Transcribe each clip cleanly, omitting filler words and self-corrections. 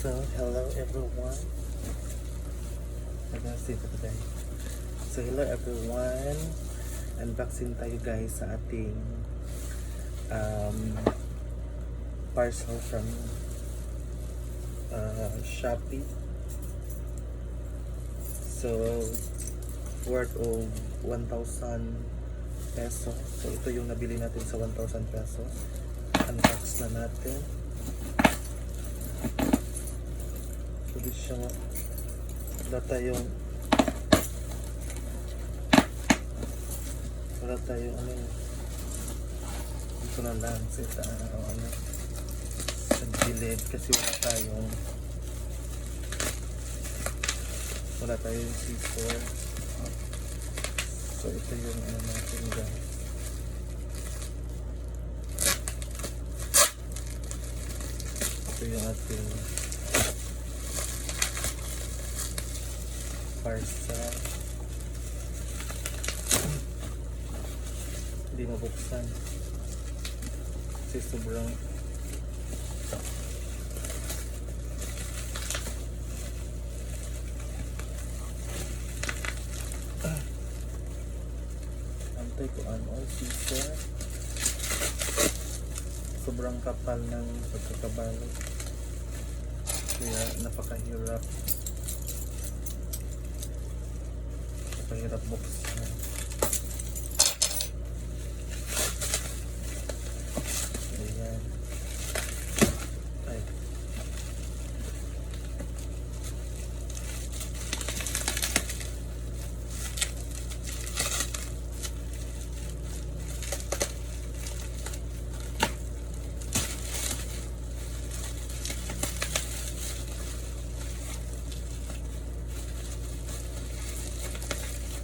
So, hello everyone. So, hello everyone. Unboxing tayo guys sa ating parcel from Shopee. So, worth of 1,000 pesos. So, ito yung nabili natin sa 1,000 pesos. Unbox na natin. Pwede siya wala tayong ano yun. Ito na lang sa gilid kasi wala tayong scissor. So ito yung ano natin guys. Ito yung ating parcel. Hindi mabuksan kasi sobrang antay ko ano scissor. Sobrang kapal ng pagkakabalot kaya napakahirap buksan. Ayan. Ay.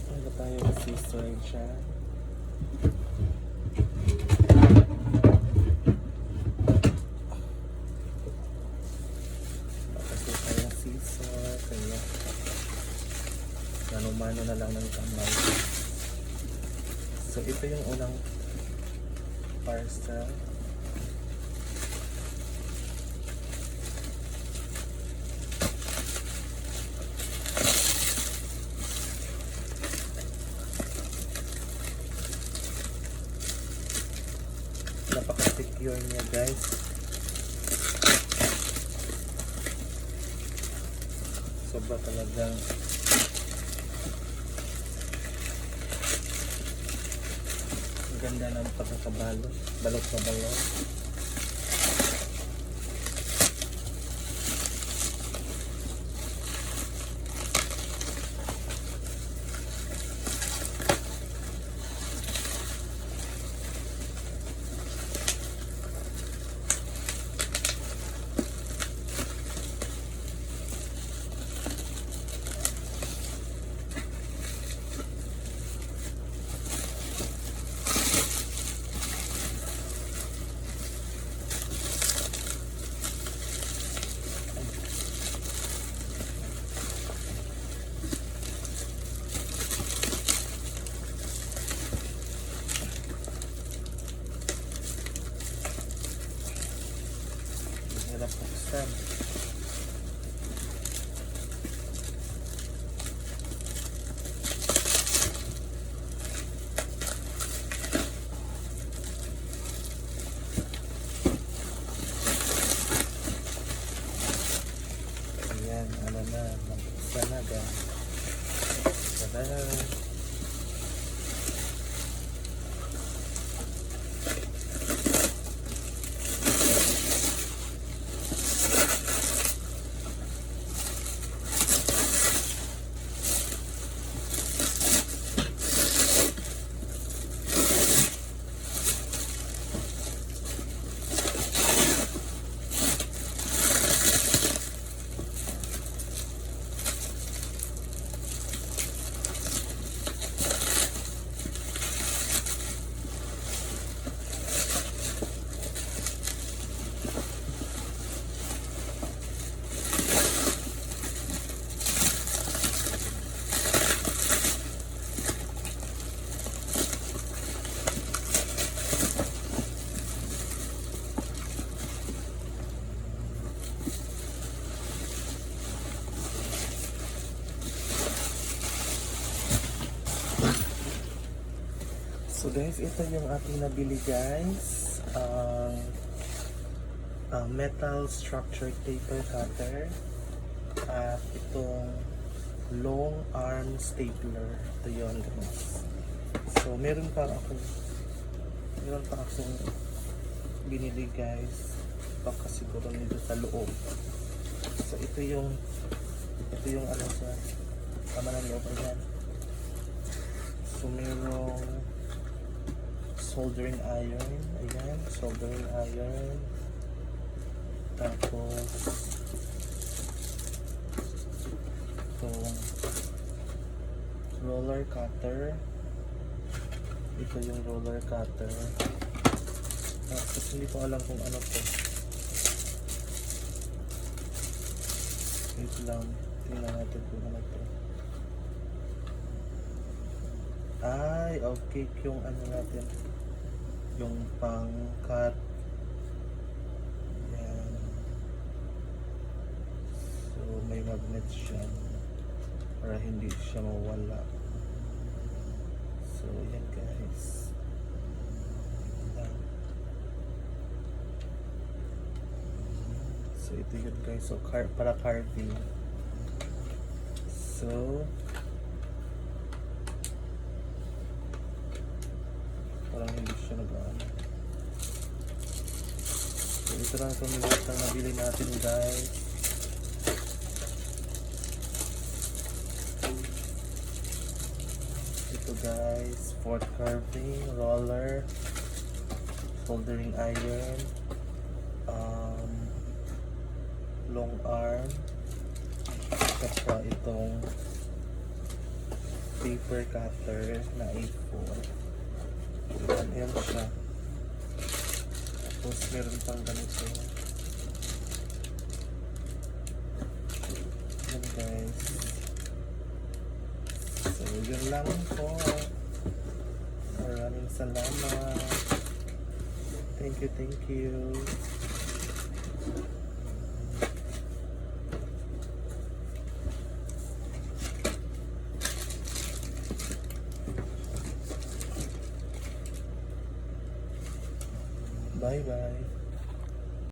Ano tayo scissor siya? Mano na lang ng kamay. So ito yung unang parcel. Napaka-secure niya guys. Sobra talagang ganda ng pagkakabalot, balot na balot. Hirap buksan. Ayan, ano na, nabuksan na guys. Tada! So guys, ito yung ating nabili guys. Metal structured paper cutter. At itong long arm stapler. Ito yun guys. So meron pa akong binili guys. Baka siguro nito sa loob. So ito yung ano sa tama ng loob yan. So merong soldering iron. Ayan, soldering iron. Tapos itong roller cutter. Ito yung roller cutter. Tapos hindi ko alam kung ano to. Wait lang. Tingnan natin kung ano to. Ay, okay. Yung ano natin. Yung pang-cut. Yan. So, may magnet siya. Para hindi siya mawala. So, yan guys. Yan. So, ito yun guys. So, para carving. So, parang hindi siya nag-ano. So, ito lang itong lahat na nabili natin guys. Ito guys, for carving, roller, soldering iron, long arm, saka itong paper cutter na A4. Ayan siya. Tapos meron pang ganito. Ayan guys. So yun lang po. Maraming salamat. Thank you. Bye bye.